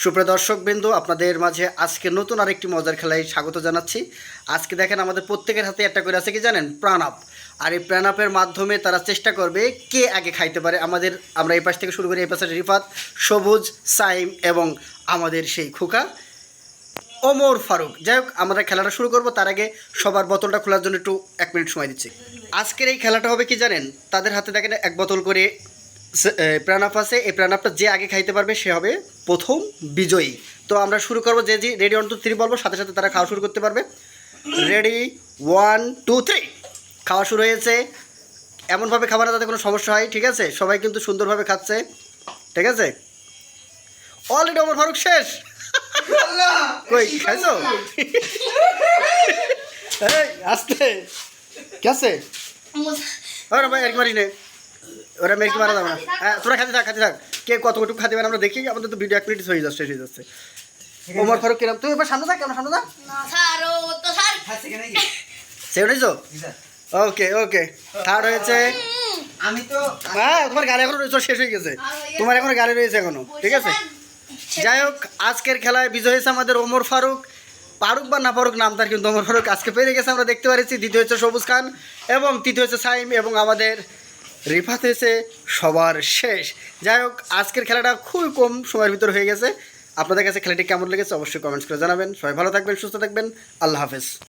সুপ্রিয় দর্শকবৃন্দ, আপনাদের মাঝে আজকে নতুন আরেকটি মজার খেলায় স্বাগত জানাচ্ছি। আজকে দেখেন আমাদের প্রত্যেকের হাতে একটা করে আছে, কি জানেন, প্রাণ আপ। আর এই প্রাণ আপের মাধ্যমে তারা চেষ্টা করবে কে আগে খাইতে পারে। আমরা এই পাশ থেকে শুরু করি, এই পাশে রিফাত, সবুজ, সাইম এবং আমাদের সেই খোকা ওমর ফারুক। যাই হোক, আমরা খেলাটা শুরু করব। তার আগে সবার বোতলটা খোলার জন্য একটু 1 মিনিট সময় দিচ্ছি। আজকের এই খেলাটা হবে কি জানেন, তাদের হাতে দেখেন 1 বোতল করে প্রাণ আপ আছে। এই প্রাণ আপটা যে আগে খাইতে পারবে সে হবে প্রথম বিজয়ী। তো আমরা শুরু করবো, যে রেডি 1 2 3 বলবো, সাথে সাথে তারা খাওয়া শুরু করতে পারবে। রেডি 1 2 3, খাওয়া শুরু হয়েছে। এমনভাবে খাবার না যাতে কোনো সমস্যা হয়, ঠিক আছে? সবাই কিন্তু সুন্দরভাবে খাচ্ছে, ঠিক আছে? অলরেডি ওমর ফারুক শেষ। কই খাইছো? এই আস্তে কেসে ওরা ভাই আর কি মারিস নে, ওরা মেরে কি মারা যাবে না। হ্যাঁ, তোরা খাতে থাক কে কতটুকু খাতে পারে আমরা দেখি। আমাদের তো ভিডিও 1 মিনিট হয়ে যাচ্ছে, শেষ হয়ে যাচ্ছে। ওমর ফারুক কিরম? তুই এবার সামনে থাক, কেমন সামনে থাক। সে নিয়েছো? ওকে ওকে, থার্ড হয়েছে। আমি তো হ্যাঁ, তোমার গাড়ি এখনো রয়েছে, শেষ হয়ে গেছে। তোমার এখনো গাড়ি রয়েছে এখনো, ঠিক আছে? যাই হোক, আজকের খেলায় বিজয় হয়েছে আমাদের ওমর ফারুক। পারুক বা না পারুক, নাম তার কিন্তু ওমর ফারুক আজকে পেরে গেছে, আমরা দেখতে পাচ্ছি। দ্বিতীয় হচ্ছে সবুজ খান এবং তৃতীয় হচ্ছে সাইম এবং আমাদের রিফাত হয়েছে সবার শেষ। যাই হোক, আজকের খেলাটা খুবই কম সময়ের ভিতর হয়ে গেছে। আপনাদের কাছে খেলাটি কেমন লেগেছে অবশ্যই কমেন্টস করে জানাবেন। সবাই ভালো থাকবেন, সুস্থ থাকবেন। আল্লাহ হাফেজ।